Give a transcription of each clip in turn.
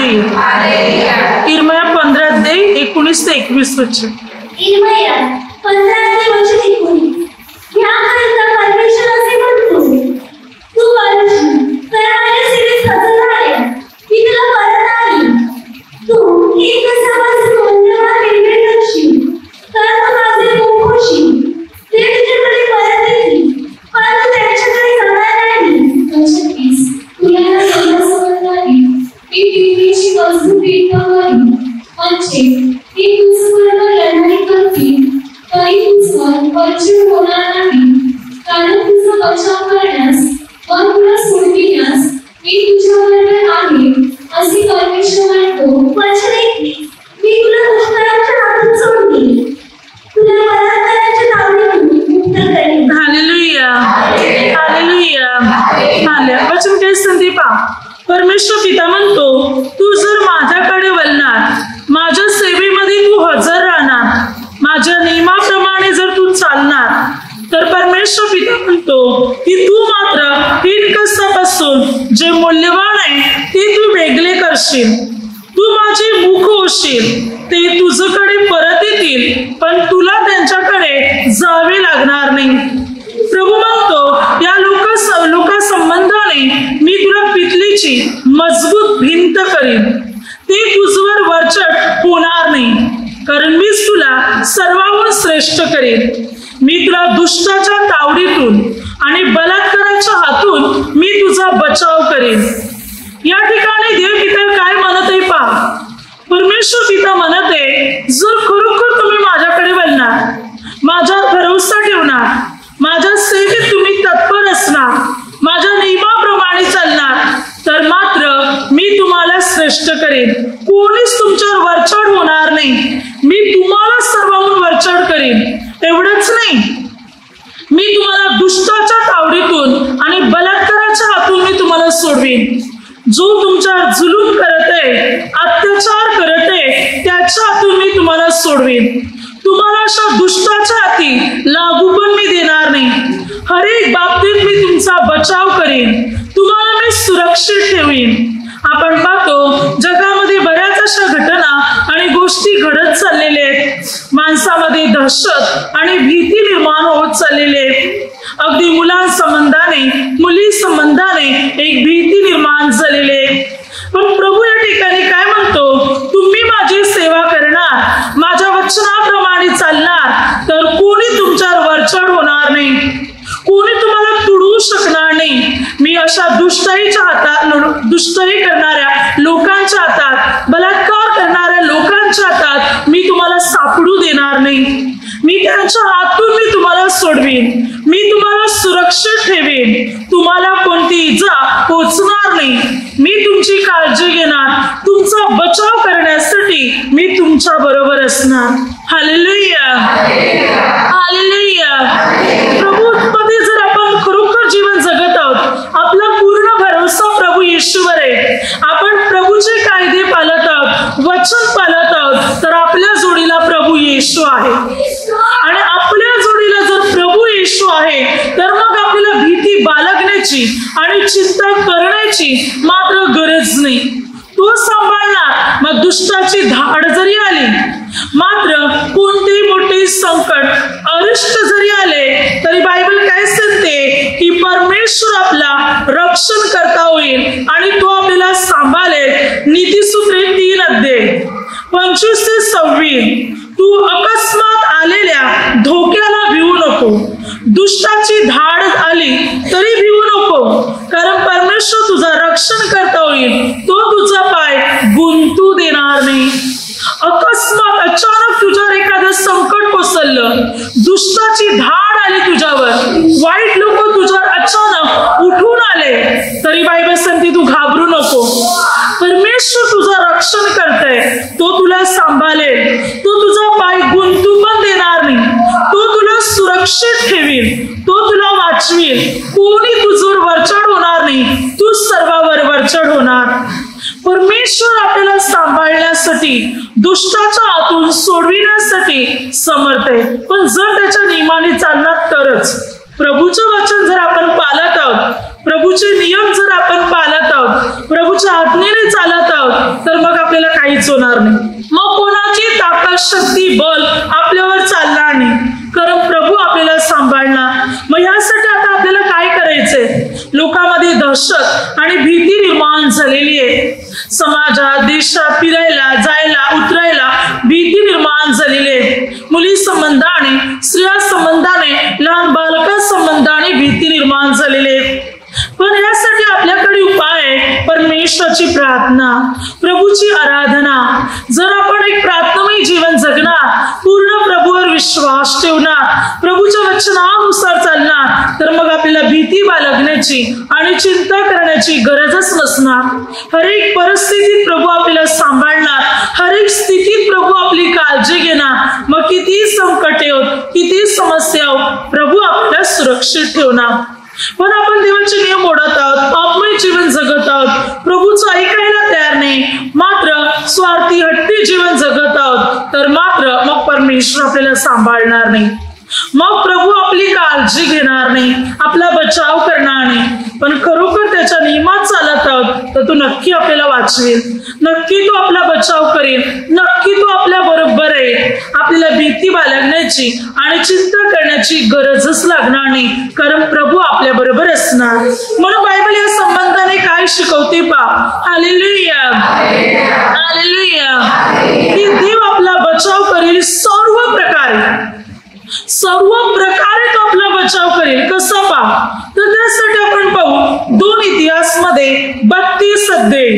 Hallelujah. इर्मया 15:19-21 वचन. इर्मया 15:19. याकरिता परमेश्वर असे म्हणतो, तू वर्षी तर माझ्या सेवेत हजर राहिला, मी तुला परत आली. तू एक समाज मौल्यवान निर्णय करशील, तर माझे मुख होशील. ते तुझ्याकडे परत येतील, पण तू त्यांच्याकडे जाणार नाही. तुला समजणारी मी पृथ्वीची मजबूती करी, म्हणजे मी तुझबरोबर लढाई करतील, तरी तुझं वंचित होणार नाही. कारण तुझा बचाव करण्यास व तुला सोडविण्यास मी तुझ्याबरोबर आहे, असे परमेश्वर म्हणतो. वचन 21. मी तुला दुष्काळाच्या हातून सोडवीन, तुला बलात्काराच्या तावडीतून मुक्त करेन. हालेलुया. हालेलुया. हालेलुया. वचन काय संदीपा? परमेश्वर पिता म्हणतो, तू जर माझ्याकडे वळणार, माझ्या सेवेमध्ये तू हजर राहणार, माझ्या नियमाप्रमाणे जर तू चालणार, तर परमेश्वर पिता म्हणतो की तू मात्र तीन कसापासून जे मूल्यवान आहे ते तू वेगळे करशील. तू माझे मुख होशील, ते तुझ्याकडे परत येतील, पण तुला त्यांच्याकडे जावे लागणार नाही. प्रभू म्हणतो, या लोकांसंबंधाने मी तुला पितलीची मजबूत भिंत करीन. ते तुझवर वरचढ होणार नाही, कारण मीच तुला सर्वाहून श्रेष्ठ करेन. मी तुला दुष्टाच्या तावडीतून आणि बलात्काराच्या हातून मी तुझा बचाव करेन. या ठिकाणी देव पिता काय म्हणत आहे पहा. परमेश्वर पिता म्हणत आहे, जर खरोखर तुम्ही माझ्याकडे वळणार, माझ्यावर भरोसा ठेवणार, माझ्या सेवेत तुम्ही तत्पर असणार, माझ्या नियमाप्रमाणे चालणार, तर मात्र मी तुम्हाला श्रेष्ठ करेन. कोणीच तुमच्यावर वरचढ होणार नाही. मी तुम्हाला सर्वांहून वरचढ करेन. एवढंच नाही, मी तुम्हाला दुष्टाच्या तावडीतून आणि बलात्काराच्या हातून मी तुम्हाला सोडवीन. जो तुमच्यावर जुलूम करत आहे, अत्याचार करत आहे, त्याच्या हातून मी तुम्हाला सोडवीन. तुम्हाला अशा दुष्टाच्या हाती लागू पण मी देणार नाही. हर एक बाबतीत मी तुमचा बचाव करेन, तुम्हाला मी सुरक्षित ठेवीन. आपण पाहतो जगामध्ये बऱ्याच अशा घटना आणि गोष्टी घडत चाललेल्या आहेत. माणसामध्ये दहशत आणि भीती निर्माण होत चाललेली आहे. अगदी मुलांसंबंधाने, मुली संबंधाने एक भीती निर्माण झालेली आहे. पण प्रभू या ठिकाणी काय म्हणतो, तुम्ही माझी सेवा करणार, माझ्या वचनाप्रमाणे चालणार, तर कोणी तुमच्यावर वरचढ होणार नाही, कोणी तुम्हाला तुडवू शकणार नाही. मी अशा दुष्टाईच्या हातात, दुष्टाई करणाऱ्या लोकांच्या हातात, बलात्कार करणाऱ्या लोकांच्या हातात मी तुम्हाला सापडू देणार नाही. मी त्यांच्या हातून मी तुम्हाला सोडवीन, मी तुम्हाला सुरक्षित ठेवीन. तुम्हाला कोणती इजा पोचणार नाही. मी तुमची काळजी घेणार, तुमचा बचाव करण्यासाठी मी तुमच्या बरोबर असणार. हालेलुया. हालेलुया. प्रभूमध्ये जर आपण खरोखर जीवन जगत आहोत, आपला पूर्ण भरोसा प्रभू येशूवर आहे, आपण प्रभूचे कायदे पाळत आहोत, वचन पाळत आहोत, तर आपल्या जोडीला प्रभू येशू आहे. आणि आपल्या जोडीला जर प्रभू येशू आहे, तर मग आपल्याला भीती बाळगण्याची आणि चिंता करण्याची मात्र गरज नाही. तो सांभाळणार. मग दुष्टाची धाड जरी आली, मात्र कोणतेही मोठे संकट, अरिष्ट जरी आले, तरी बायबल काय सांगते की परमेश्वर आपला रक्षण करता होईल आणि तो आपल्याला सांभाळेल. नीतिसूत्रे 3:25-26. तू अकस्मात आलेल्या धोक्याला भिवू नको. दुष्टाची धाड आली तरी भिवू नको, कारण परमेश्वर तुझा रक्षण करता होईल. तो तुझा पाय गुंतू देणार नाही. अकस्मात अचानक तुझ्यावर एखादं संकट कोसळलं, दुष्टाची धाड आली तुझ्यावर, वाईट लोक तुझ्यावर अचानक उठून आले, तरी बायबल सांगते तू घाबरू नको. परमेश्वर तुझं रक्षण करतोय, तो तुला सांभाळेल, तो तुझा पाय गुंतू पण देणार नाही, तो तुला सुरक्षित ठेवील, तो तुला वाचवील. कोणी तुझ्यावर वरचढ होणार नाही, तू सर्वांवर वरचढ होणार. परमेश्वर आपल्याला सांभाळण्यासाठी, दुष्टाच्या हातून सोडविण्यासाठी समर्थ आहे. पण जर त्याच्या नियमाने चालणार तरच. प्रभूचं वचन जर आपण पाळत आहोत, प्रभूचे नियम जर आपण पाळत आहोत, प्रभूच्या प्रभूच्या आज्ञेने चालत आहोत तर मग आपल्याला काहीच होणार नाही. मग कोणाची ताकद शक्ती बल आपल्यावर चालणार नाही, कारण प्रभू आपल्याला सांभाळणार. मग यासाठी आता आपल्याला काय करायचंय? लोकांमध्ये दहशत आणि भीती निर्माण झालेली आहे. समाजात देशात फिरायला जायला उतरायला भीती निर्माण झालेली आहे. मुली संबंधाने, स्त्रिया संबंधाने, लहान बालका संबंधाने भीती निर्माण झालेली आहे. पण यासाठी आपल्याकडे उपाय आहे परमेश्वराची प्रार्थना, प्रभूची आराधना. जर आपण एक प्रार्थनामय जीवन जगणार, पूर्ण प्रभूवर विश्वास ठेवणार, प्रभूच्या वचनानुसार चालणार, तर मग आपल्याला भीती बाळगण्याची आणि चिंता करण्याची गरजच नसणार. हर एक परिस्थितीत प्रभू आपल्याला सांभाळणार, हर एक स्थितीत प्रभू आपली काळजी घेणार. मग किती संकट येऊ, किती समस्या येऊ, प्रभू आपल्याला सुरक्षित ठेवणार. पण आपण देवाचे नियम मोडत आहोत, पापमय जीवन जगत आहोत, प्रभूचं ऐकायला तयार नाही, मात्र स्वार्थी हट्टी जीवन जगत आहोत, तर मात्र मग परमेश्वर आपल्याला सांभाळणार नाही. मग प्रभू आपली काळजी घेणार नाही, आपला बचाव करणार नाही. पण खरोखर त्याच्या नियमात चालत आहोत तर तो नक्की आपल्याला वाचवेल, नक्की तो आपला बचाव करेल, नक्की तो आपल्या बरोबर आहे. आपल्याला भीती बाळगण्याची आणि चिंता करण्याची गरजच लागणार नाही, कारण प्रभू आपल्या बरोबर असणार. म्हणून बायबल या संबंधाने काय शिकवते पहा. Hallelujah, hallelujah. की देव आपला बचाव करेल सर्व प्रकारे, सर्व प्रकारे तो आपला बचाव करेल. कसा पहा? तर त्यासाठी आपण पाहू 2 इतिहासमध्ये 32 अध्याय.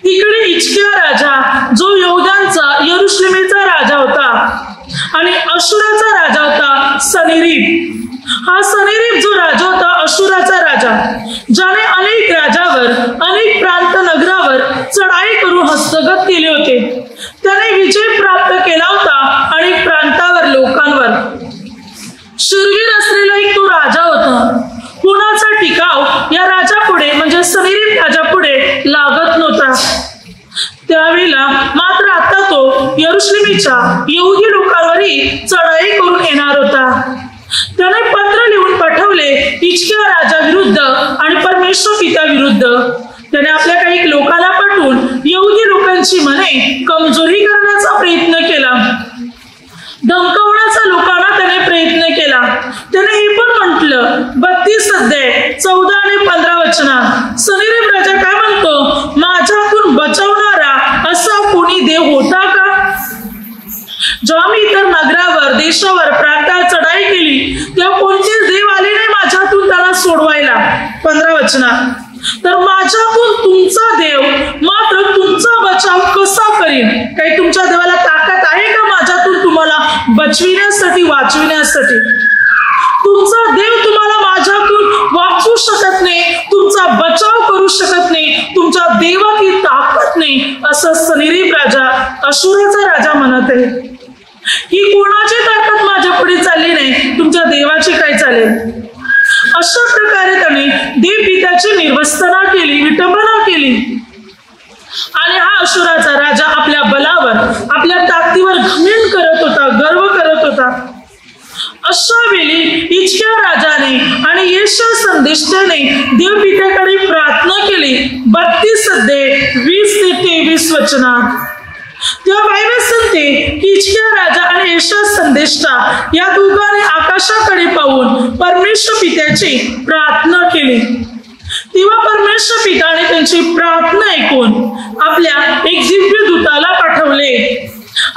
तिकडे हिजकिया राजा जो यहूदाचा यरुशलेमेचा राजा होता आणि अशुराचा राजा होता सन्हेरीब. हा सन्हेरीब जो राजा होता, अशुराचा राजा, ज्याने अनेक राजावर, अनेक प्रांत नगरावर चढाई करून हस्तगत केले होते. त्याने विजय प्राप्त केला होता अनेक प्रांतावर, लोकांवर. शूरवीर असलेला एक तो राजा होता. कुणाचा टिकाव या राजापुढे म्हणजे सन्हेरीब राजापुढे लागत नव्हता. त्यावेळेला मात्र आता तो यरुशलेमीच्या यहुदी लोकांवरही चढाई करून येणार होता. त्याने पत्र लिहून पाठवले हिजकिया राजा विरुद्ध आणि परमेश्वर पिता विरुद्ध. त्याने आपल्या काही लोकांना पाठवून यहुदी लोकांची मने कमजोरी करण्याचा प्रयत्न केला, धमकावण्याचा लोकांना त्याने प्रयत्न केला. त्याने हे पण म्हटलं 32 अध्याय 14 आणि 15 वचनात सन्हेरीब राजा काय म्हणतो? माझ्यातून बचावणारा असा कोणी देव होता का? जेव्हा मी इतर नगरावर, देशावर, प्रांतात चढाई केली तेव्हा कोणतेच देव आले नाही माझ्यातून त्याला सोडवायला. 15 वचनात तर माझ्यातून तुमचा देव मात्र तुमचा बचाव कसा करीन? काही तुमच्या देवाला ताकद आहे का माझ्यातून तुम्हाला बचविण्यासाठी, वाचविण्यासाठी? तुमचा देव तुम्हाला माझ्यातून वाचवू शकत नाही, तुमचा बचाव करू शकत नाही, तुमच्या देवात ही ताकद नाही, असं सन्हेरीब राजा, अशुराचा राजा म्हणत आहे. ही कोणाची ताकद माझ्या पुढे चालली नाही, तुमच्या देवाची काय चालेल? अशा प्रकारे त्याने देव पित्याची निर्वस्तना केली, विटंबना केली. आणि हा अशुराचा राजा आपल्या बलावर, आपल्या ताकदीवर घमंड करत होता, गर्व करत होता. अशा वेळी हिजकिया राजाने आणि यशाया संदेष्टाने देव पित्याकडे प्रार्थना केली. 32 अध्याय 20 ते 23 वचनात तेव्हा बायबल सांगते की हिजकिया राजा आणि यशाया संदेष्टा या दोघांनी आकाशाकडे पाहून परमेश्वर पित्याची प्रार्थना केली. तेव्हा परमेश्वर पित्याने त्यांची प्रार्थना ऐकून आपल्या एक दिव्य दूताला पाठवले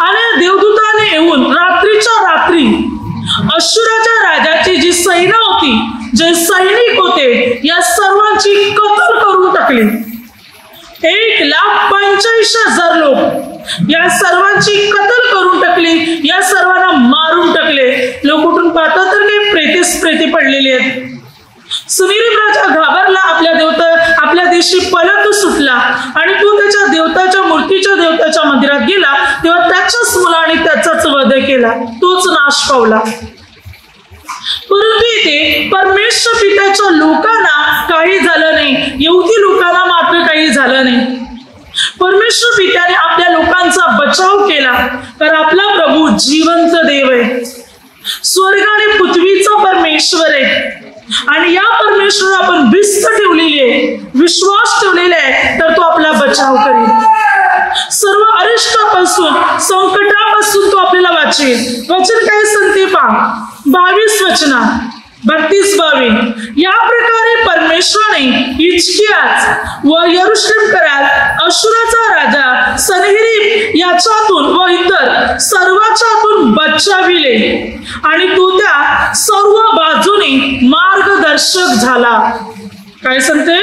आणि देवदूताने येऊन रात्रीच्या रात्री अशुराच्या राजाची जी सैन्य होती, जे सैनिक होते, या सर्वांची कत्तल करून टाकली. 1,85,000 लोक या सर्वांची कत्तल करून टाकली, या सर्वांना मारून टाकले. लोक उठून पाहतात तर काही प्रेते पडलेले आहेत. सन्हेरीब राजा घाबरला, आपल्या देशी पळत सुटला आणि तो त्याच्या देवताच्या मूर्तीच्या देवताच्या मंदिरात गेला. तेव्हा त्याच्याच मुलाने त्याचाच वध केला, तोच नाश पावला. परंतु इथे परमेश्वर पित्याच्या लोकांना काही झालं नाही, यहुदी लोकांना मात्र काही झालं नाही. परमेश्वर पित्याने आपल्या लोकांचा बचाव केला, तर आपला प्रभू जिवंत देव आहे, स्वर्ग आणि पृथ्वीचा परमेश्वर आहे. आणि या परमेश्वरावर आपण भिस्त ठेवलेली आहे, विश्वास ठेवलेला आहे, तर तो बचाव करेल. सर्व अरिष्टापासून संकटापासून तो आपल्याला वाचवेल. वचन काय सांगते पहा 22 वचनात 32-22 या प्रकारे परमेश्वराने हिजकियास व यरूशलेमकरात अशुराचा राजा सनहेरीब याच्यातून व इतर सर्वाच्यातून बचाविले आणि तो त्या सर्व बाजूने मार्गदर्शक झाला. काय सांगते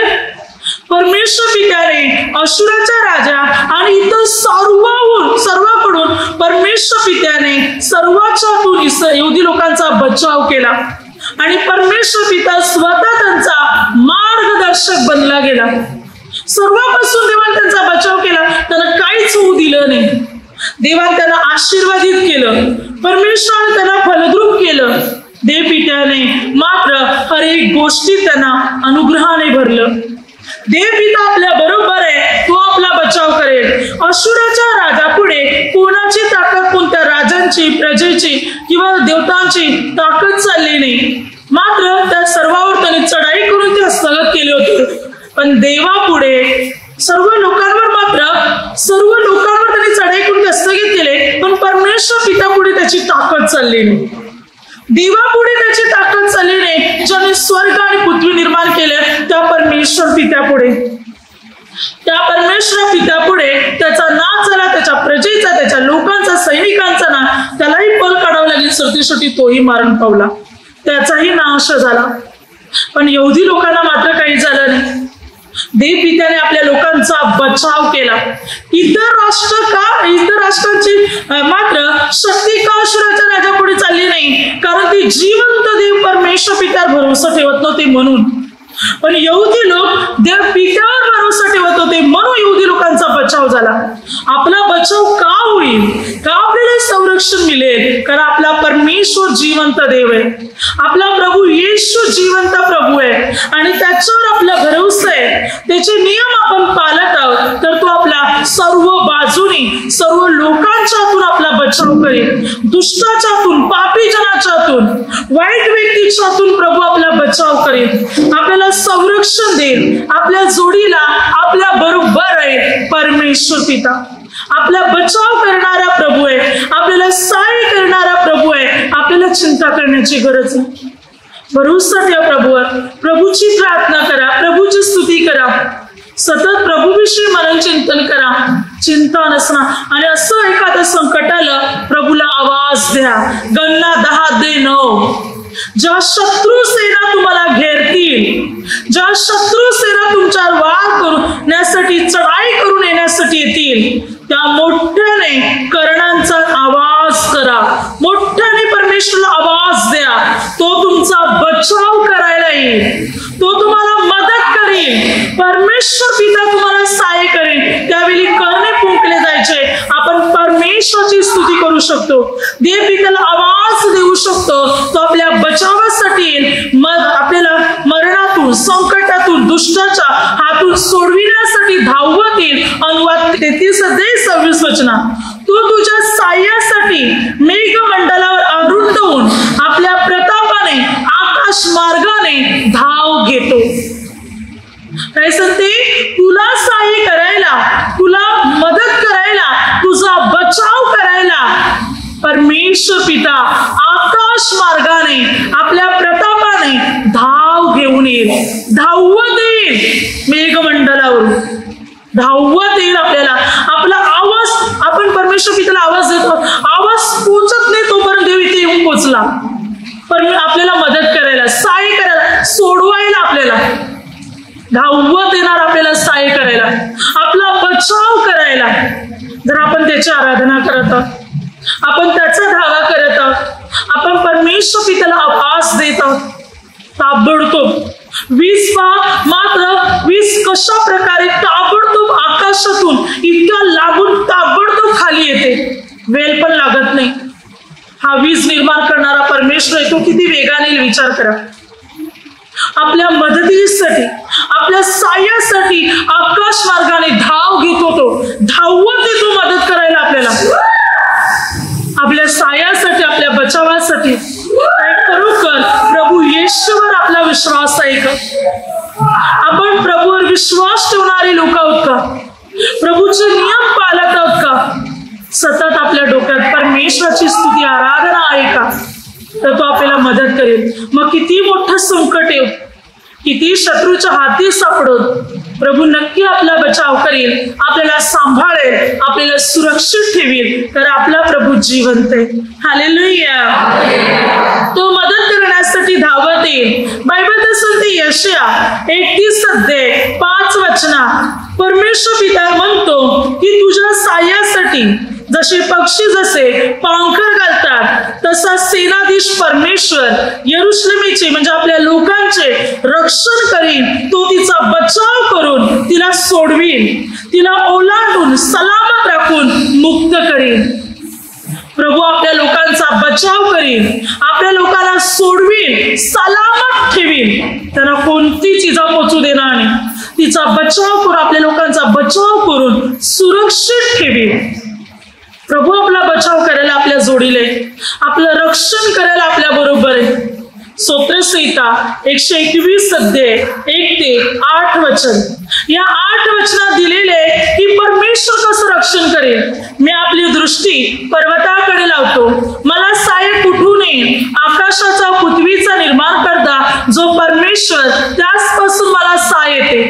परमेश्वर पित्याने अशुराचा राजा आणि इतर सर्वाकडून परमेश्वर पित्याने सर्वाच्यातून यहुदी लोकांचा बचाव केला आणि परमेश्वर पिता स्वतः त्यांचा मार्गदर्शक बनला गेला. सर्वांपासून देवाने त्यांचा बचाव केला. त्यांना काहीच होऊ दिलं नाही. देवाने त्यांना आशीर्वादित केलं. परमेश्वराने त्यांना फलद्रूप केलं. देवपित्याने मात्र हर एक गोष्टी त्यांना अनुग्रहाने भरलं. देवपिता आपल्या बरोबर आहे. तो आपला बचाव करेल. अशुराच्या राजा पुढे कोणाची ताकद कोणत्या राजांची प्रजेची किंवा देवतांची ताकद चालली नाही. मात्र त्या सर्वांवर त्यांनी चढाई करून ते हस्तगत केले होते. पण देवापुढे सर्व लोकांवर त्यांनी चढाई करून हस्तगत केले. पण परमेश्वर पिता पुढे त्याची ताकद चालली नाही. देवापुढे त्याची ताकद चालली नाही. ज्याने स्वर्ग आणि पृथ्वी निर्माण केले त्या परमेश्वर पित्यापुढे त्याचा नाश झाला. त्याच्या प्रजेचा त्याच्या लोकांचा सैनिकांचा नाश. त्यालाही पल काढावं लागेल. सरतेशेवटी तोही मारून पावला. त्याचाही नाश झाला. पण यहुदी लोकांना मात्र काही झालं नाही. देवपित्याने आपल्या लोकांचा बचाव केला. इतर राष्ट्रांची मात्र शक्ती का अशुराच्या राजापुढे चालली नाही. कारण ती जिवंत देव परमेश्वर पित्यावर भरोसा ठेवत नव्हते म्हणून. पण यहुदी लोक देव पित्यावर भरोसा ठेवत होते म्हणून यहुदी लोकांचा बचाव झाला. आपला बचाव का होईल. का आपल्याला संरक्षण मिळेल. कारण आपला परमेश्वर जिवंत देव आहे. आपला प्रभू येशू जिवंत प्रभू आहे आणि त्याच्यावर आपला भरोसा आहे. त्याचे नियम आपण पाळत आहोत तर तो आपला सर्व बाजूने सर्व लोकांच्यातून आपला बचाव करेल. दुष्टाच्यातून पापी जनाच्यातून वाईट व्यक्तीच्यातून प्रभू आपला बचाव करेल. आपल्याला संरक्षण देईल. आपल्या जोडीला आपल्या बरोबर आहे परमेश्वर पिता. आपला बचाव करणारा प्रभू आहे. आपल्याला सहाय्य करणारा प्रभू आहे. आपल्याला चिंता करण्याची गरज नाही. भरोसा ठेवा प्रभूवर. प्रभूची प्रार्थना करा. प्रभूची स्तुती करा. सतत प्रभूविषयी मन चिंतन करा. चिंता नसणार. आणि असं एखादं संकट आलं प्रभूला आवाज द्या. गणना 10:9 ज्या शत्रू सेना तुम्हाला घेरतील, ज्या शत्रू सेना तुमच्यावर वार करण्यासाठी चढाई करून येण्यासाठी येतील त्या मोठ्याने कर्णांचा आवाज करा. मोठ्याने परमेश्वराला आवाज द्या. तो तुमचा बचाव करायला येईल. तो तुम्हाला मदत करेल. परमेश्वर पिता तुम्हाला सहाय्य करेल. त्यावेळी कर्णे फुंकले जायचे. आपण परमेश्वराची स्तुती करू शकतो. देव पित्याला आवाज देऊ शकतो. तो आपल्या बचावासाठी आपल्याला मरणातून संकटातून दुष्टाच्या हातून सोडविण्यासाठी धावत येईल. अनुवाद 33-26 वचनात तो तुझ्या साह्यासाठी मेघमंडलावर आरूढ होऊन आपल्या प्रतापाने आकाश मार्गाने धाव घेतो. काय सांगते तुला सहाय्य करायला, तुला मदत करायला, तुझा बचाव करायला परमेश्वर पिता आकाश मार्गाने आपल्या प्रतापाने धाव घेऊन येईल. धावत येईल. मेघमंडलावरून धावत येईल. आपल्याला आपला आवाज आपण परमेश्वर पित्याला आवाज देतो. आवाज पोचत नाही तोपर्यंत देव इथे येऊन पोचला. पण आपल्याला मदत करायला, सहाय्य करायला, सोडवायला आपल्याला धावत येणार. आपल्याला सहाय्य करायला, आपला बचाव करायला. जर आपण त्याची आराधना करत आहोत, आपण त्याचा धावा करत आहोत, आपण परमेश्वर पित्याला आवाज देत आहोत, ताबडतोब वीज मात्र वीज कशा प्रकारे ताबडतोब आकाशातून इतक्या लागून ताबडतोब खाली येते. वेळ पण लागत नाही. हा वीज निर्माण करणारा परमेश्वर आहे. तो किती वेगाने येईल विचार करा. आपल्या मदतीसाठी, आपल्या सहाय्यासाठी आकाश मार्गाने धाव घेतो. तो धावत येतो मदत करायला आपल्याला, आपल्या सहाय्यासाठी, आपल्या बचावासाठी. खरोखर प्रभू येशूवर आपला विश्वास आहे का? आपण प्रभूवर विश्वास ठेवणारे लोक आहोत का? प्रभूचे नियम पाळत आहोत का? सतत आपल्या डोक्यात परमेश्वराची स्तुती आराधना आहे का? तर तो आपल्याला मदत करेल. मग किती मोठं संकट येऊ, किती शत्रूच्या हाती सापडत, प्रभू नक्की आपला बचाव करेल, आपल्याला सांभाळेल, आपल्याला सुरक्षित ठेवील. तर आपला प्रभू जिवंत आहे. हालेलुया. तो मदत करण्यासाठी धावत येईल. बायबल सांगते यशाया 31:5 परमेश्वर पिता म्हणतो की तुझ्या साह्यासाठी जसे पक्षी जसे पांखर घालतात तसा सेनाधीश परमेश्वर यरुशलेमेचे म्हणजे आपल्या लोकांचे रक्षण करीन. तो तिचा बचाव करून तिला सोडवीन, तिला ओलांडून सलामत राखून मुक्त करीन. प्रभू आपल्या लोकांचा बचाव करीन, आपल्या लोकांना सोडवीन, सलामत ठेवीन. त्यांना कोणतीच इजा पोचू देणार नाही. तिचा बचाव करून, आपल्या लोकांचा बचाव करून सुरक्षित ठेवीन. प्रभू आपला बचाव करायला आपल्या जोडीले, आपलं रक्षण करायला आपल्या बरोबर आहे. स्तोत्रसंहिता 121:1-8 या 8 वचनात दिलेले की परमेश्वर कसं रक्षण करेल. मी आपली दृष्टी पर्वताकडे लावतो, मला सहाय्य कुठून येईल? आकाशाचा पृथ्वीचा निर्माण करता जो परमेश्वर, त्याचपासून मला सहाय्य येते.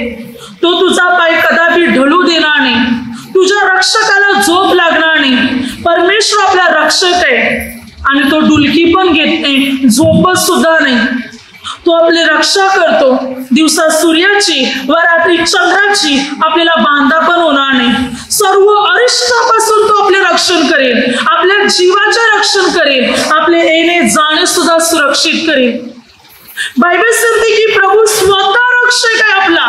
तो तुझा पाय कदापि ढळू देणार नाही, तुझ्या रक्षकाला झोप लागणार नाही. परमेश्वर आपला रक्षक आहे आणि तो डुलकी पण घेत नाही, झोपत सुद्धा नाही. तो आपली रक्षा करतो. दिवसा सूर्याची व रात्री चंद्राची आपल्याला बांधा पण होणार नाही. सर्व अरिष्टापासून तो आपले रक्षण करेल, आपल्या जीवाचे रक्षण करेल, आपले येणे जाणे सुद्धा सुरक्षित करेल. बायबल सांगते की प्रभू स्वतः रक्षक आहे, आपला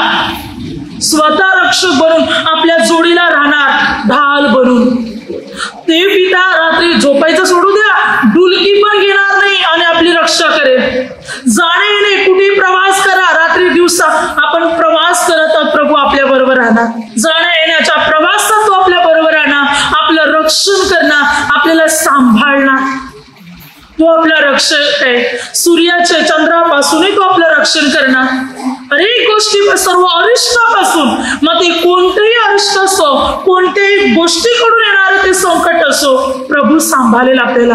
स्वतः रक्षक बनून आपल्या जोडीला राहणार, ढाल बनून. ते पिता रात्री झोपायचं सोडू द्या, डुलकी पण घेणार नाही आणि आपली रक्षा करेल. जाणे येणे कुठे प्रवास करा, रात्री दिवसा आपण प्रवास करत आहोत, प्रभू आपल्या बरोबर राहणार. जाण्या येण्याच्या प्रवासात तो आपल्या बरोबर राहणार, आपलं रक्षण करणार, आपल्याला सांभाळणार. तो आपला रक्षक आहे. सूर्याच्या चंद्रापासूनही तो आपलं रक्षण करणार, अनेक गोष्टी, सर्व अरिष्टापासून. मग ते कोणतेही अरिष्ट असो, कोणत्याही गोष्टीकडून येणारं ते संकट असो, प्रभू सांभाळेल आपल्याला,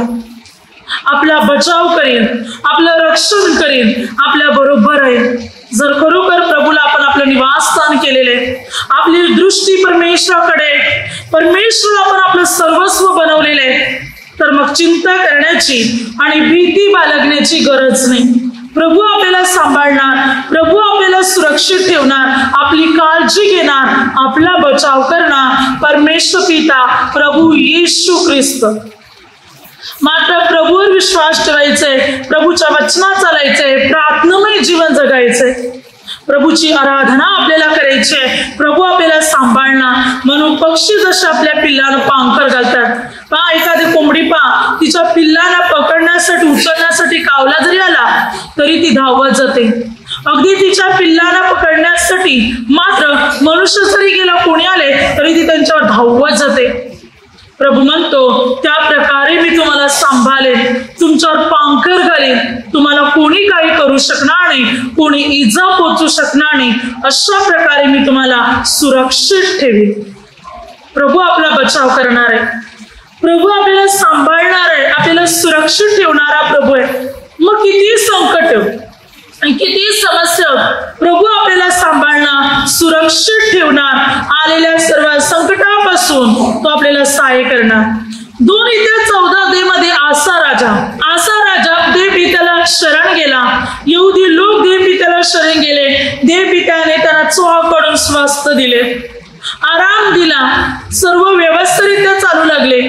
आपला बचाव करेल, आपलं रक्षण करेल, आपल्या बरोबर आहे. जर खरोखर प्रभूला आपण आपलं निवासस्थान केलेले, आपली दृष्टी परमेश्वराकडे, परमेश्वर आपण आपलं सर्वस्व बनवलेले, तर मग चिंता करण्याची आणि भीती बाळगण्याची गरज नाही. प्रभू आपल्याला सांभाळणार, प्रभू आपल्याला सुरक्षित ठेवणार, आपली काळजी घेणार, आपला बचाव करणार. परमेश्वर पिता प्रभू येशू ख्रिस्त. मात्र प्रभूवर विश्वास ठेवायचंय, प्रभूच्या वचनात चालायचंय, प्रार्थनामय जीवन जगायचंय, प्रभूची आराधना आपल्याला करायची आहे. प्रभू आपल्याला सांभाळणार. म्हणून पक्षी जसे आपल्या पिल्लाला पांखर घालतात, पहा एखादी कोंबडी पहा, तिच्या पिल्लाला पकडण्यासाठी, उचलण्यासाठी कावला जरी आला तरी ती धावत जाते. अगदी तिच्या पिल्लाला पकडण्यासाठी मात्र मनुष्य जरी गेला, कोणी आले तरी ती त्यांच्यावर धावत जाते. प्रभू म्हणतो त्या प्रकारे मी तुम्हाला सांभाळेन, तुमच्यावर पांखर घालेन, तुम्हाला कोणी काही करू शकणार नाही, कोणी इजा पोचू शकणार नाही. अशा प्रकारे मी तुम्हाला सुरक्षित ठेवीन. प्रभू आपला बचाव करणार आहे, प्रभू आपल्याला सांभाळणार आहे, आपल्याला सुरक्षित ठेवणारा प्रभू आहे. मग किती संकट आणि किती समस्या, प्रभू आपल्याला सांभाळणार, सुरक्षित ठेवणार. आलेल्या सर्व संकटापासून तो आपल्याला सहाय्य करणार. 2:14 मध्ये आसा राजा देवपित्याला शरण गेला. यहुदी लोक देवपित्याला शरण गेले. देवपित्याने त्यांना चोहाकडून स्वास्थ्य दिले, आराम दिला, सर्व व्यवस्थितरित्या चालू लागले.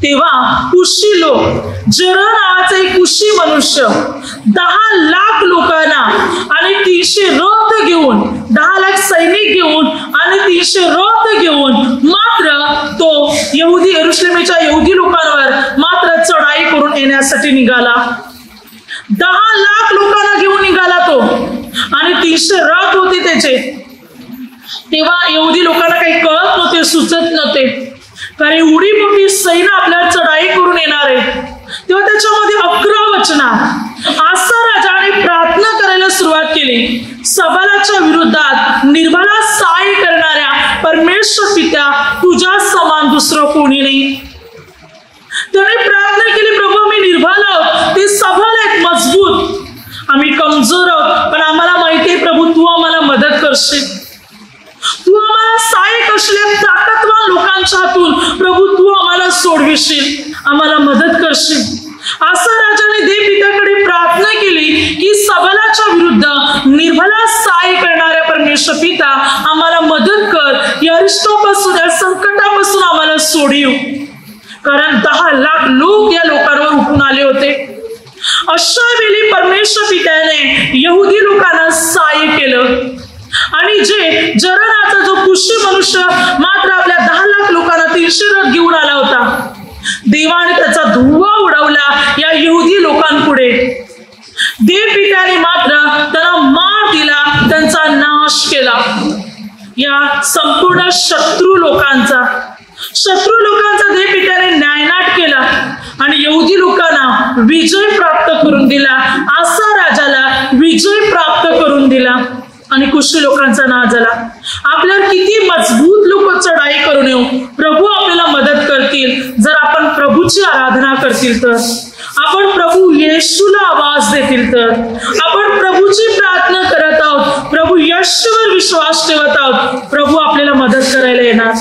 तेव्हा कुशी लोक, जर नावाचा एक कुशी मनुष्य 10 लाख लोकांना आणि 300 रथ घेऊन, 10 लाख सैनिक घेऊन आणि 300 रथ घेऊन मात्र तो यरुशलेमेच्या यहुदी लोकांवर मात्र चढाई करून येण्यासाठी निघाला. 10 लाख लोकांना घेऊन निघाला तो आणि 300 रथ होते त्याचे. तेव्हा यहुदी लोकांना काही कळत नव्हते, सुचत नव्हते, कारण एवढी मोठी सैन्य आपल्याला चढाई करून येणार आहे. तेव्हा त्याच्यामध्ये 11 वचनात आसा राजाने प्रार्थना करायला सुरुवात केली. सबलाच्या विरोधात निर्भला सहाय्य करणाऱ्या परमेश्वर परमेश्वर पित्या तुझ्या समान दुसरं कोणी नाही. त्याने प्रार्थना केली, प्रभू मी निर्बल आहोत, ते सबल आहेत, मजबूत, आम्ही कमजोर आहोत, पण आम्हाला माहिती आहे प्रभू तू आम्हाला मदत करशील, तू आम्हाला सहाय्य करशील. ताकदवान लोकांच्या हातून प्रभू तू आम्हाला सोडविशील, आम्हाला मदत करशील. असं राजाने देवपित्याकडे प्रार्थना केली की सबलाच्या विरुद्ध निर्बलास सहाय्य करणाऱ्या परमेश्वर पिता आम्हाला मदत कर, या अरिष्टापासून, या संकटापासून आम्हाला सोडीव. कारण 10 लाख लोक या लोकांवर उठून आले होते. अशा वेळी परमेश्वर पित्याने यहुदी लोकांना सहाय्य केलं आणि जे जरनाचा जो कुशी मनुष्य मात्र आपल्या 10 लाख लोकांना 300 रथ घेऊन आला होता, देवाने त्याचा धुव्वा उडवला या यहुदी लोकांपुढे. देवपित्याने मात्र त्यांना मार दिला, त्यांचा नाश केला. या संपूर्ण शत्रू लोकांचा देवपित्याने न्यायनाट केला आणि यहुदी लोकांना विजय प्राप्त करून दिला. आसा राजाला विजय प्राप्त करून दिला आणि कुशी लोकांचा नाश झाला. आपल्यावर किती मजबूत लोक चढाई करून येऊ, प्रभू आपल्याला मदत करतील जर आपण प्रभूची आराधना करतील तर, आपण प्रभू येशूला आवाज देतील तर, आपण प्रभूची प्रार्थना करत आहोत, प्रभू येशूवर विश्वास ठेवत आहोत, प्रभू आपल्याला मदत करायला येणार,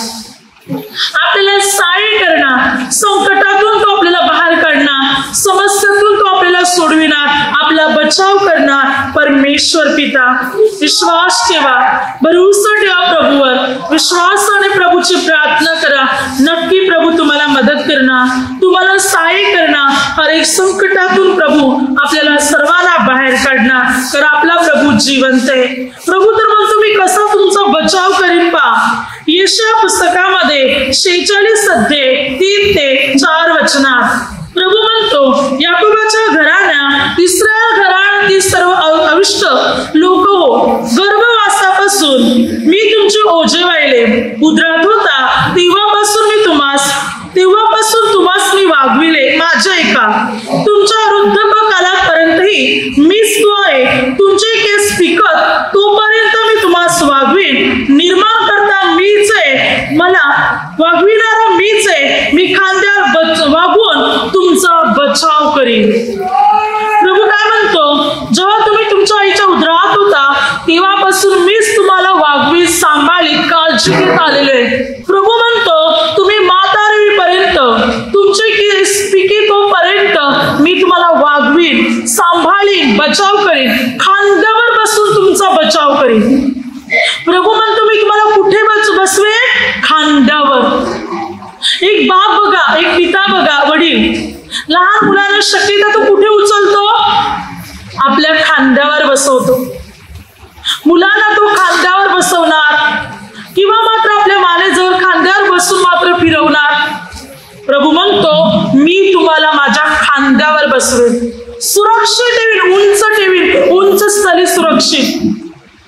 आपल्याला सहाय्य करणार, संकटातून तो आपल्याला बाहेर काढणार, समस्येतून तो आपल्याला सोडविणार, आपला बचाव करणार परमेश्वर पिता. विश्वास ठेवा, भरोसा ठेवा प्रभूवर, विश्वासाने प्रभूची प्रार्थना करा. नक्की प्रभू तुम्हाला मदत करणार, तुम्हाला सहाय्य करणार. हर एक संकटातून प्रभू आपल्याला सर्वांना बाहेर काढणार, कारण आपला प्रभू जिवंत आहे. प्रभू तर म्हणतो मी कसा तुमचा बचाव करीन पहा. यशाया पुस्तकामध्ये 46 अध्याय 3 ते 4 वचनात प्रभू म्हणतो, याकोबाच्या घराण्या, इस्रायल घराण्यातील सर्व अविष्ट लोक हो, गर्भवासापासून मी तुमचे ओझे वाहिले, उदरात होता तेव्हापासून तुम्हास मी वागविले. माझ्या एका तुमच्या वृद्धकालापर्यंतही मीच तो आहे, तुमचे केस पिकत तोपर्यंत मी तुम्हास वागवीन. निर्माण करता मीच आहे, मला वागविणारा मीच आहे, मी खांद्यावर वागवून तुमचा बचाव करीन. प्रभू काय म्हणतो, जेव्हा तुम्ही तुमच्या आईच्या उदरात होता तेव्हापासून मीच तुम्हाला वागवीत, सांभाळीत, काळजी घेत आलेले. प्रभू म्हणतो तुम्ही म्हातारीपर्यंत, तुमचे केस पिके तोपर्यंत मी तुम्हाला वागवीन, सांभाळीन, बचाव करीन, खांद्यावर बसून तुमचा बचाव करीन. प्रभू म्हणतो मी तुम्हाला कुठे बसवे, खांद्यावर. एक बाप बघा, एक पिता बघा, वडील लहान मुलांना शक्यता तो कुठे उचलतो, आपल्या खांद्यावर बसवतो. मुलांना तो खांद्यावर बसवणार किंवा मात्र आपल्या मानेजवळ खांद्यावर बसून मात्र फिरवणार. प्रभू म्हणतो मी तुम्हाला माझ्या खांद्यावर बसवेन, सुरक्षित ठेवीन, उंच ठेवीन, उंच स्थळी सुरक्षित.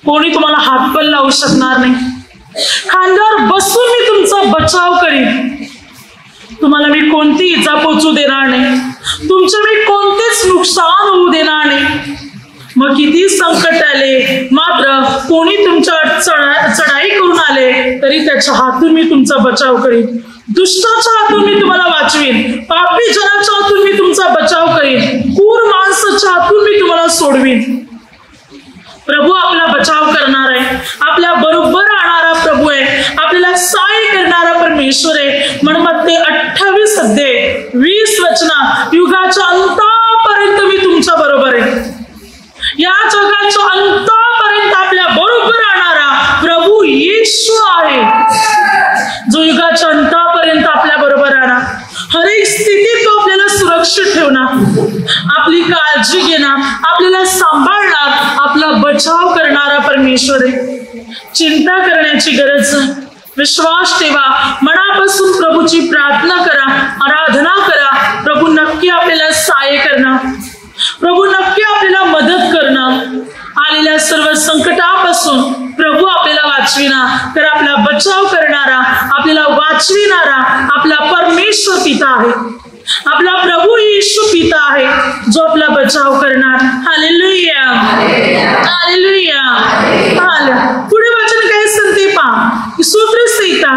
कोणी तुम्हाला हात पण लावू शकणार नाही. खांद्यावर बसून मी तुमचा बचाव करीन. तुम्हाला मी कोणती इजा पोचू देणार नाही, तुमचे मी कोणतेच नुकसान होऊ देणार नाही. मग किती संकट आले, मात्र कोणी तुमच्या चढाई करून आले तरी त्याच्या हातून मी तुमचा बचाव करीन. दुष्टाच्या हातून मी तुम्हाला वाचवीन, पापी जनाच्या हातून मी तुमचा बचाव करीन, क्रूर माणसाच्या हातून मी तुम्हाला सोडवीन. प्रभू आपला बचाव करणार आहे, आपल्या बरोबर राहणारा प्रभू आहे, आपल्याला सहाय्य करणारा परमेश्वर आहे. म्हणून मत्ते 28 अध्याय 20 वचनात युगाच्या अंतापर्यंत मी तुमच्या बरोबर आहे. या जगाच्या अंतापर्यंत आपल्या बरोबर राहणारा प्रभू येशू आहे, जो युगाच्या अंतापर्यंत आपल्या बरोबर राहणार. हर एक स्थितीत तो आपल्याला सुरक्षित ठेवणार, आपली काळजी घेणार, आपल्याला सांभाळणार, आपला बचाव करणारा परमेश्वर आहे. चिंता करण्याची गरज नाही, विश्वास ठेवा, मनापासून प्रभूची प्रार्थना करा, आराधना करा. प्रभू नक्की आपल्याला सहाय्य करणार, प्रभू नक्की आपल्याला मदत करणार. आलेल्या सर्व संकटापासून प्रभू आपल्याला वाचविणार, तर आपला बचाव करणारा, आपल्याला वाचविणारा आपला परमेश्वर पिता आहे, आपला प्रभू येशू पिता आहे, जो आपला बचाव करणार. Hallelujah, hallelujah, hallelujah. पुढे वचन काय सांगते पहा, सूत्रसंहिता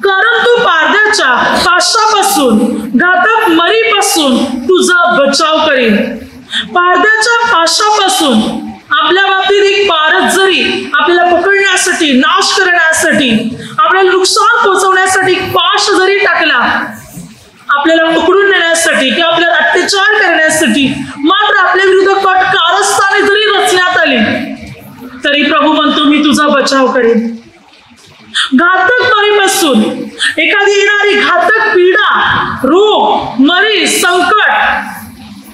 कारण तू पारध्याच्या पाशापासून घातक मरीपासून तुझा बचाव करीन. पारध्याच्या पाशापासून आपल्या बाबतीत एक पारद जरी आपल्याला पकडण्यासाठी, नाश करण्यासाठी, आपल्याला नुकसान पोहोचवण्यासाठी पाश जरी टाकला, आपल्याला पकडून नेण्यासाठी किंवा आपल्याला अत्याचार करण्यासाठी, मात्र आपल्या विरुद्ध कट कारस्थाने जरी रचण्यात आली, तरी प्रभू म्हणतो मी तुझा बचाव करेन. घातक मरीपासून, एखादी येणारी घातक पीडा, रोग, मरी, संकट,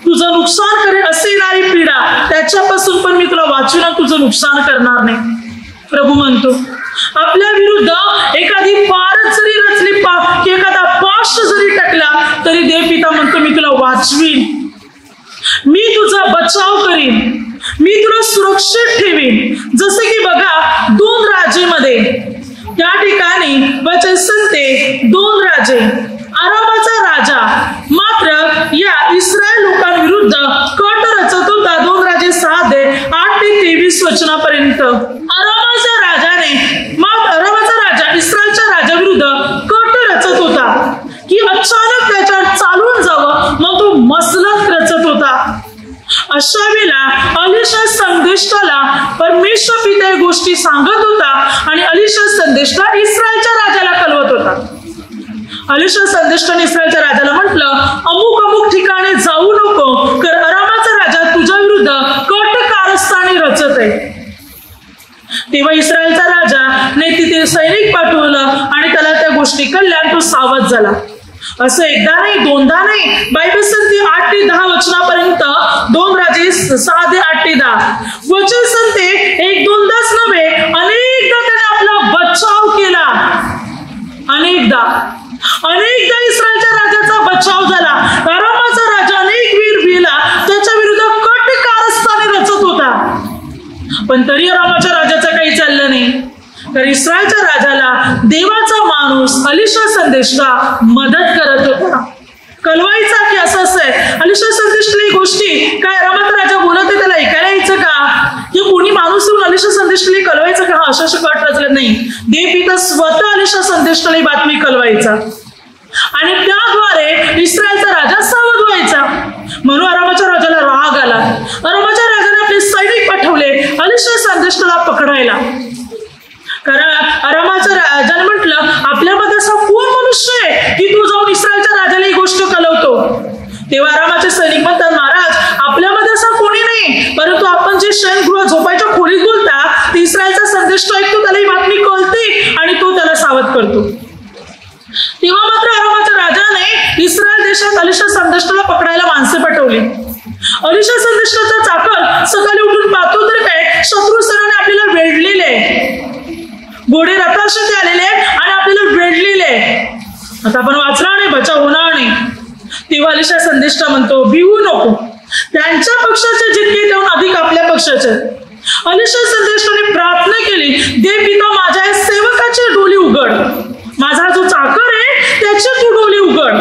तुझं नुकसान करेन असे येणारी पीडा, त्याच्यापासून पण मी तुला वाचून तुझं नुकसान करणार नाही. प्रभू म्हणतो आपल्या विरुद्ध एखादी पारच जरी रचली की एखादा पाश जरी टाकला, तरी देवपिता म्हणतो मी तुला वाचवीन, मी तुझा बचाव करीन, मी तुला सुरक्षित ठेवीन. जसे की बघा 2 राजेमध्ये त्या ठिकाणी वचन सांगते 2 राजे, अराबाचा राजा मात्र या इस्रायल लोकांविरुद्ध कट रचत होता. 2 राजे 6:8-23 वचनापर्यंत. अराबाचा राजा इस्रायलच्या राजाविरुद्ध कट रचत होता की अचानक त्याच्यावर चालून जावं, मग तो मसलत रचत होता. अशा वेळेला अलिशा संदेष्टाला परमेश्वर पिता गोष्टी सांगत होता आणि अलिशा संदेष्टा इस्रायलच्या राजाला कळवत होता. अलिशा संदेष्टाने इस्रायलच्या राजाला म्हटलं अमुक अमुक ठिकाणी जाऊ नको, कारण अरामाचा राजा तुझ्या विरुद्ध कट कारस्थाने रचत आहे. तेव्हा इस्रायलचा राजाने तिथे सैनिक पाठवलं आणि त्याला त्या गोष्टी कळल्या आणि तो सावध झाला. असं एकदा नाही, दोनदा नाही, बायबल सांगते 8-10 वचनापर्यंत. 2 राजे 6:8-10 वचन सांगते 1-2दाच नव्हे, अनेकदा त्याने आपला बचाव केला. अनेकदा इस्रायलच्या राजाचा बचाव झाला. अरामाचा राजा अनेक वीर गेला, त्याच्या विरुद्ध कट कारस्थाने रचत होता, पण तरी अरामाच्या राजाचं काही चाललं नाही. तर इस्रायलच्या राजाला देवाचा माणूस अलिशा संदेष्टा मदत करत होता. कळवायचा की असं आहे. अलिशा संदेष्टाला गोष्टी काय अरामाचा राजा बोलत आहे त्याला ऐकायला यायचं का, की कोणी माणूस येऊन अलिशा संदेष्टाला कळवायचं का अशा कट रचलं नाही. देवपिता स्वतः अलिशा संदेष्टाला बातमी कळवायचा आणि त्याद्वारे इस्रायलचा राजा सावध व्हायचा. म्हणून अरामाच्या राजाला राग आला. अरामाच्या राजाने आपले सैनिक पाठवले अलिशा संदेष्टाला पकडायला. कारण अरामाच्या राजाने म्हटलं आपल्यामध्ये असा कोण मनुष्य आहे की तू जाऊन इस्रायलच्या राजाला ही गोष्ट कळवतो. तेव्हा अरामाचे सैनिक म्हणतात महाराज आपल्यामध्ये असा कोणी नाही, परंतु आपण जे शयनगृह झोपायच्या खोलीत बोलता ते इस्रायलचा संदेश ऐकतो, त्याला ही बातमी कळते आणि तो त्याला सावध करतो. तेव्हा मात्र अरामाच्या राजाने इस्रायल देशात अलिशा संदेष्टाला पकडायला माणसे पाठवली. अलिशा संदेष्टाचा चाकर सकाळी उठून पाहतो तर काय शत्रू सेनाने आपल्याला वेढलेले, घोडे रथाशी आलेले आणि आपल्याला वेढलेले, आता आपण वाचणार नाही, बचाव होणार नाही. तेव्हा अलिशा संदेष्टा म्हणतो भिवू नको, त्यांच्या पक्षाचे जितके तेवढे अधिक आपल्या पक्षाचे. अलिशा संदेष्टाने प्रार्थना केली, देवपिता माझ्या सेवकाची डोली उघड, माझा जो चाकर आहे त्याची तू डोली उघड.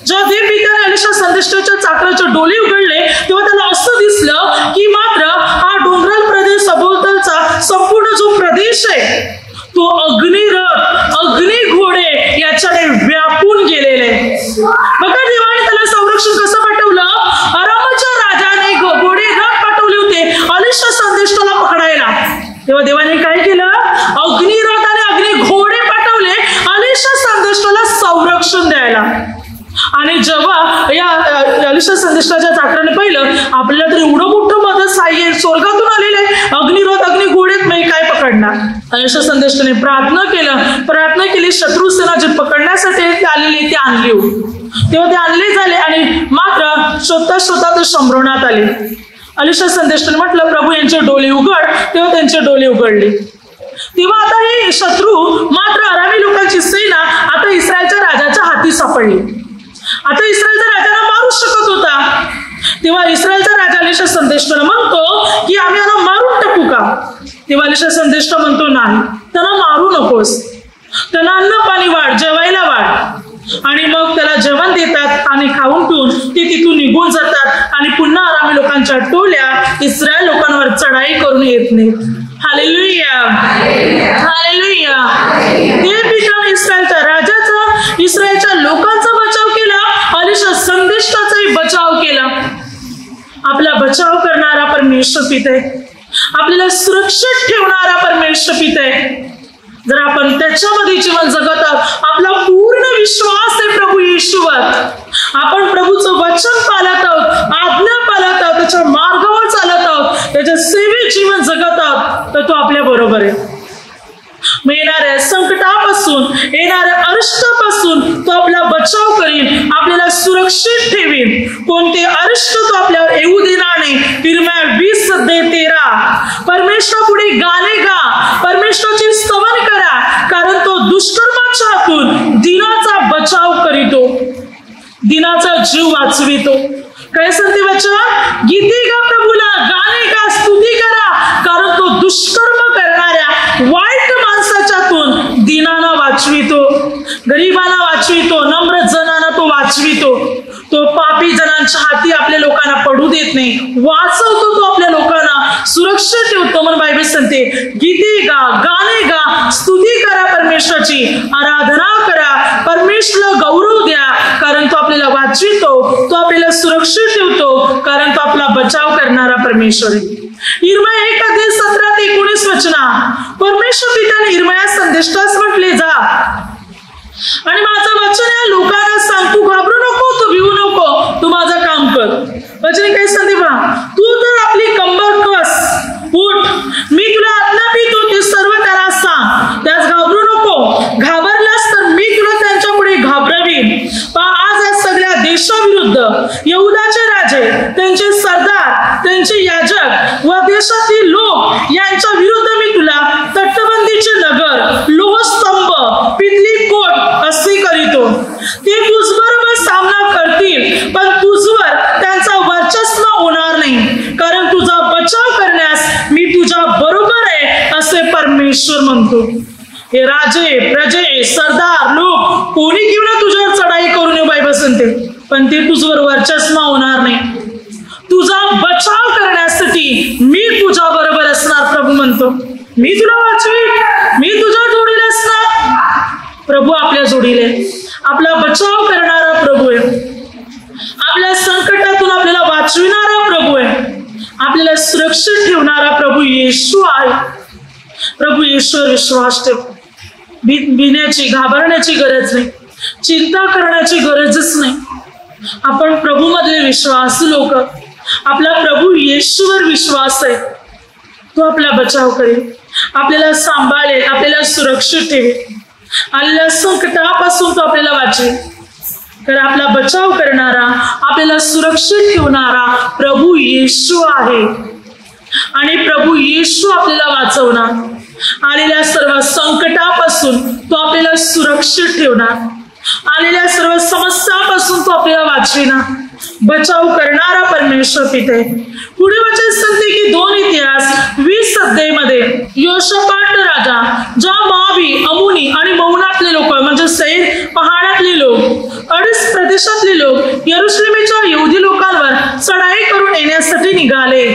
जेव्हा देवपिताने अलिशा संदेष्टाच्या चाकराचे डोली उघडले तेव्हा त्याला असं दिसलं की मात्र हा डोंगराळ प्रदेश सभोवतालचा संपूर्ण जो प्रदेश आहे तो अग्निरथ, अग्निघोडे याच्याने व्यापून गेलेले. बघा देवाने त्याला संरक्षण कसं पाठवलं. अरामाच्या राजाने घोडे रथ पाठवले होते अलिशा संदेष्टाला पकडायला. तेव्हा देवाने काय केलं, अग्निरथ आणि अग्निघोडे पाठवले अलिशा संदेष्टाला संरक्षण द्यायला. आणि जेव्हा या अलिशा संदेष्टाच्या चाकराने पाहिलं आपल्याला तर एवढं मोठं मदत साह्य स्वर्गातून आलेलं आहे, अग्निरथ अग्निघोडेत मी काय पकडणार. अलिशा संदेष्टाने प्रार्थना केली, शत्रू सेना जे पकडण्यासाठी आलेली ते आणली. तेव्हा ते आणले झाले आणि मात्र शोधता ते शंभरवण्यात आले. अलिशा संदेष्टाने म्हटलं प्रभू यांचे डोळे उघड. तेव्हा त्यांचे डोळे उघडले. तेव्हा आता हे शत्रू मात्र अरामी लोकांची सेना आता इस्रायलच्या राजाच्या हाती सापडली. आता इस्रायलचा राजाला मारू शकत होता. तेव्हा इस्रायलचा राजा अलिशा संदेष्टाला म्हणतो की आम्ही याला मारून टाकू का. तेव्हा अलिशा संदेष्टा म्हणतो नाही, त्यांना मारू नकोस, त्यांना अन्न पाणी वाढ, जेवायला वाढ. आणि मग त्याला जेवण देतात आणि खाऊन पिऊन ते तिथून निघून जातात आणि पुन्हा अरामी लोकांच्या टोल्या इस्रायल लोकांवर चढाई करून येत नाहीत. हालेलुया. हालेलुया. देव पित्याने इस्रायलच्या राजाचा, इस्रायलच्या लोकांचा बचाव केला आणि संदेष्टाचाही बचाव केला. आपला बचाव करणारा परमेश्वर पिता आहे. आपल्याला सुरक्षित ठेवणारा परमेश्वर पिता आहे. जर आपण त्याच्यामध्ये जीवन जगत आहोत, आपला पूर्ण विश्वास आहे प्रभू येशूवर, आपण प्रभूचं वचन पाळत आहोत, आज्ञा पाळत आहोत, त्याच्या मार्गावर चालत आहोत, त्याच्या सेवेत जीवन जगत आहोत, तर तो आपल्या बरोबर आहे. मग येणाऱ्या संकटापासून, येणाऱ्या अरिष्टापासून तो आपला बचाव करीन, आपल्याला सुरक्षित ठेवीन. कोणते अरिष्ट तो आपल्यावर येऊ देणार नाही. इर्मिया 20:13. परमेश्वर पुढे गाणे गा, परमेश्वराचे स्तवन करा, कारण तो दुष्कर्माच्या हातून दिनाचा बचाव करीतो, दिनाचा जीव वाचवितो. काय सांगते वचन? गीते गा प्रभूला, गाणे गा, स्तुती करा, कारण तो दुष्कर्म करणाऱ्या वाईट माणसाच्यातून दिनाला वाचवितो, गरीबाला वाचवितो, नम्र जनांना तो वाचवितो. तो पापी जनांच्या हाती आपल्या लोकांना पडू देत नाही, वाचवतो. तो आपल्या लोकांना सुरक्षित ठेवतो. म्हणून बायबल सांगते, गीते गा, गाणे गा, स्तुती करा, परमेश्वराची आराधना करा, परमेश्वराला गौरव द्या, कारण तो आपल्याला वाचवितो, तो आपल्याला सुरक्षित ठेवतो, कारण तो आपला बचाव करणारा परमेश्वर आहे. इर्मिया 1:17-19 वचना. परमेश्वर पित्याने इर्मिया संदेष्टास म्हटले, जा आणि माझं वचन या लोकांना सांग, तू घाबरू नको, तू भिवू नको, तू माझं काम कर. वचन काय सांगते पहा, तू तर आपली कंबर कस, उठ, मी तुला आज्ञा देतो, ते सर्व त्याला सांग, त्यास घाबरू नको. घाबरलास तर मी तुला त्यांच्या पुढे घाबरवीन. आज या सगळ्या देशाविरुद्ध यहूदाचे राजे, त्यांचे सरदार, त्यांचे याजक व देशातील लोक यांच्या विरुद्ध मी तुला तटबंदीचे नगर, लोहस्तंभ, पितली कोट असे करीतो. ते तुझबरोबर सामना करतील, पण तुझवर त्यांचा वर्चस्व होणार नाही, कारण तुझा बचाव करण्यास मी तुझ्या बरोबर आहे, असे परमेश्वर म्हणतो. हे राजे, प्रजे, सरदार, लोक कोणी किंवा तुझ्यावर चढाई करून येऊ, बायबल सांगते, पण ते तुझवर वर्चस्व होणार नाही. तुझा बचाव करण्यासाठी मी तुझ्या बरोबर असणार, प्रभू म्हणतो. मी तुला वाचवीन, मी तुझ्या जोडीला असणार. प्रभू आपल्या जोडीले, आपला बचाव करणारा प्रभू आहे, आपल्या संकटातून आपल्याला वाचविणारा प्रभू आहे, आपल्याला सुरक्षित ठेवणारा प्रभू येशू आहे. प्रभू येशूवर विश्वास ठेव. भिण्याची, घाबरण्याची गरज नाही, चिंता करण्याची गरजच नाही. आपण प्रभू मधले विश्वासू लोक, आपला प्रभू येशूवर विश्वास आहे, तो आपला बचाव करेल, आपल्याला सांभाळेल, आपल्याला सुरक्षित ठेवेल, आलेल्या संकटापासून तो आपल्याला वाचवेल. कारण आपला बचाव करणारा, आपल्याला सुरक्षित ठेवणारा प्रभू येशू आहे. आणि प्रभू येशू आपल्याला वाचवणार, आलेल्या सर्व संकटापासून तो आपल्याला सुरक्षित ठेवणार, आलेल्या सर्व समस्यापासून तो आपल्याला वाचविणार, बचाव करणारा परमेश्वर पिता आहे. पुढे वचन सांगते की 2 इतिहास 20:मध्ये योशापाट राजा, ज्या मोआबी, अमोनी आणि मौनातले लोक, म्हणजे सैर पहाडातले लोक, अडीस प्रदेशातले लोक यरुशलेमेच्या यहुदी लोकांवर चढाई करून येण्यासाठी निघाले.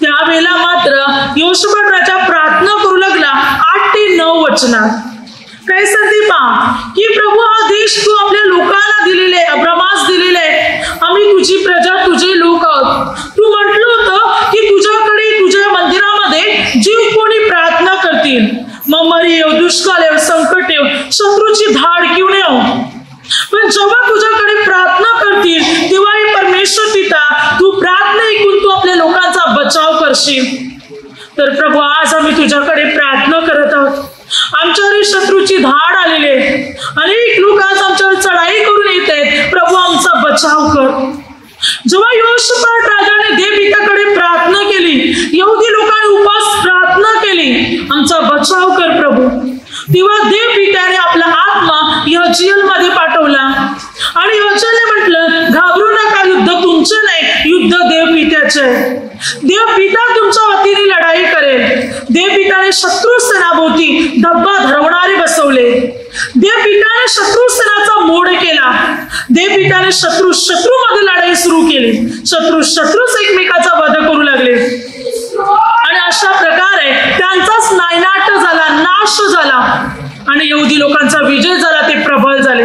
त्यावेळेला मात्र योशापाट राजा प्रार्थना करू लागला. 8 ते 9 वचनात काय सांगते पहा, की प्रभू हा देश तू आपल्या लोकांना दिलेले, अब्रामास दिलेले, आम्ही तुझी प्रजा, तुझे लोक आहोत. तू म्हटलं होतं की तुझ्याकडे, तुझ्या मंदिरामध्ये जीव कोणी प्रार्थना करतील, मग मरी येऊ, दुष्काळ येऊ, संकट येऊ, शत्रूची धाड घेऊन येऊ, पण जेव्हा तुझ्याकडे प्रार्थना करतील तेव्हा हे परमेश्वर पिता, तू प्रार्थना ऐकून तू आपल्या लोकांचा बचाव करशील. तर प्रभू आज आम्ही तुझ्याकडे प्रार्थना करत आहोत. आमच्यावर शत्रूची धाड आलेली आहे, अनेक लोक आज आमच्यावर चढाई करून येत आहेत. प्रभू आमचा बचाव कर. जेव्हा योशापाट राजाने देवपित्याकडे प्रार्थना केली, यहुदी लोकांनी उपास प्रार्थना केली, आमचा बचाव कर प्रभू, तेव्हा देवपित्याने आपला आत्मा यहजीएल मध्ये पाठवला आणि यहजीएलने म्हटलं, घाबरू नका, युद्ध तुमचे नाही, युद्ध देवपित्याचे आहे. देवपिता तुमच्या वतीने लढाई करेल. देवपिताने शत्रू सेनाभोवती धब्बा धरवणारे बसवले. देवपिताने शत्रू सेनाचा मोड केला. देवपिताने शत्रू मध्ये लढाई सुरू केली. शत्रूच एकमेकाचा वध करू लागले आणि अशा प्रकारे त्यांचाच नायनाट झाला, आणि यहुदी लोकांचा विजय झाला, ते प्रबळ झाले.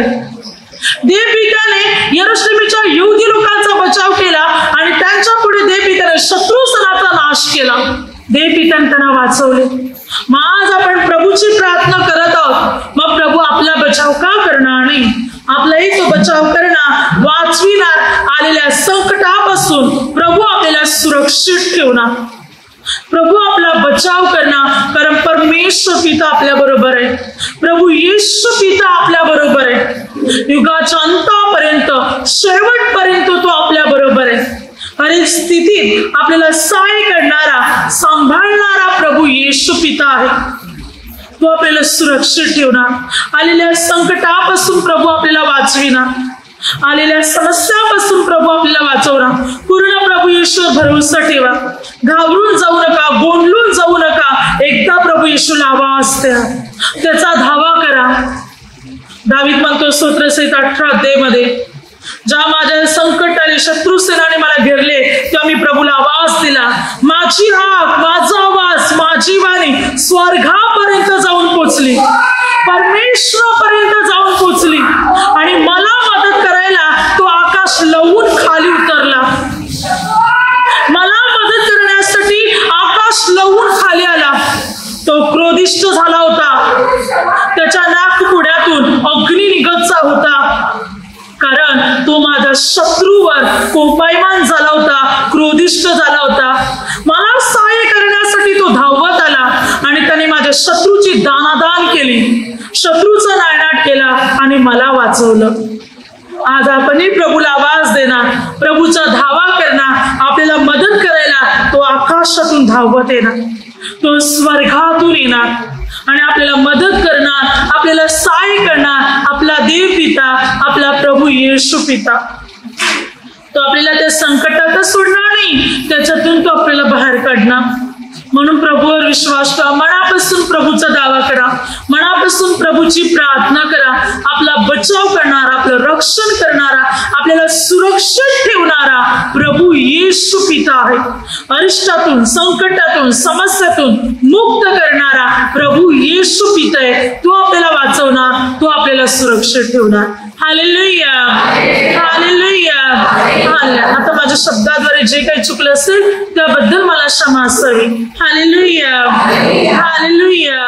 देवपित्याने यरूशलेमच्या यहुदी लोकांचा बचाव केला आणि त्यांच्या पुढे देवपित्याने शत्रुसनाचा नाश केला. देवपित्याने त्यांना वाचवले. मग आज आपण प्रभूची प्रार्थना करत आहोत. मग प्रभू आपला बचाव का करणार नाही? आपलाही तो बचाव करणार, वाचविणार, आलेल्या संकटापासून प्रभू आपल्याला सुरक्षित ठेवणार, प्रभू आपला बचाव करणार. कारण परमेश्वर पिता आपल्या बरोबर आहे. प्रभू येशू पिता आपल्या बरोबर आहे. युगाच्या अंतापर्यंत, शेवटपर्यंत तो आपल्या बरोबर आहे. आणि स्थितीत आपल्याला सहाय्य करणारा, सांभाळणारा प्रभू येशू पिता आहे. तो आपल्याला सुरक्षित ठेवणार. आलेल्या संकटापासून प्रभू आपल्याला वाचविणार, आलेल्या समस्यापासून प्रभू आपल्याला वाचवणार. पूर्ण प्रभू येशूवर भरोसा ठेवा. घाबरून जाऊ नका, गोंधळून जाऊ नका. एकदा प्रभू येशूला आवाज द्या, त्याचा धावा करा. दावीद म्हणतो स्तोत्रसंहिता 18 अध्यायामध्ये, जेव्हा माझ्या संकट आले, शत्रुसेनाने मला घेरले, तेव्हा मी प्रभूला आवाज दिला. माझी हाक, माझा आवाज, माझी वाणी स्वर्गापर्यंत जाऊन पोचली, परमेश्वरापर्यंत जाऊन पोचली. आणि मला मदत करायला तो आकाश लवून खाली उतरला. मला मदत करण्यासाठी आकाश लवून खाली आला. तो क्रोधिष्ठ झाला होता, त्याच्या नाकपुड्यातून अग्नी निघतचा होता, कारण तो माझ्या शत्रूवर कोपायमान झाला होता, क्रोधिष्ठ झाला होता. मला सहाय्य करण्यासाठी तो धावत आला आणि त्याने माझ्या शत्रूची दानादान केली, शत्रूचा नायनाट केला आणि मला वाचवलं. आज आपणही प्रभूला आवाज देणार, प्रभूचा धावा करणार. आपल्याला मदत करायला तो आकाशातून धावत येणार, तो स्वर्गातून येणार आणि आपल्याला मदत करणार, आपल्याला सहाय्य करणार. आपला देव पिता, आपला प्रभू येशू पिता, तो आपल्याला त्या संकटातच सोडणार नाही, त्याच्यातून तो आपल्याला बाहेर काढणार. म्हणून प्रभूवर विश्वास ठेवा. मनापासून प्रभूचा दावा करा, मनापासून प्रभूची प्रार्थना करा. आपला बचाव करणारा, आपलं रक्षण करणारा, आपल्याला सुरक्षित ठेवणारा प्रभू येशू पिता आहे. अरिष्टातून, संकटातून, समस्यातून मुक्त करणारा प्रभू येशू पिता आहे. तो आपल्याला वाचवणार, तो आपल्याला सुरक्षित ठेवणार. Hallelujah, hallelujah, hallelujah. आता माझ्या शब्दाद्वारे जे काही चुकलं असेल त्याबद्दल मला क्षमा असावी. Hallelujah, hallelujah.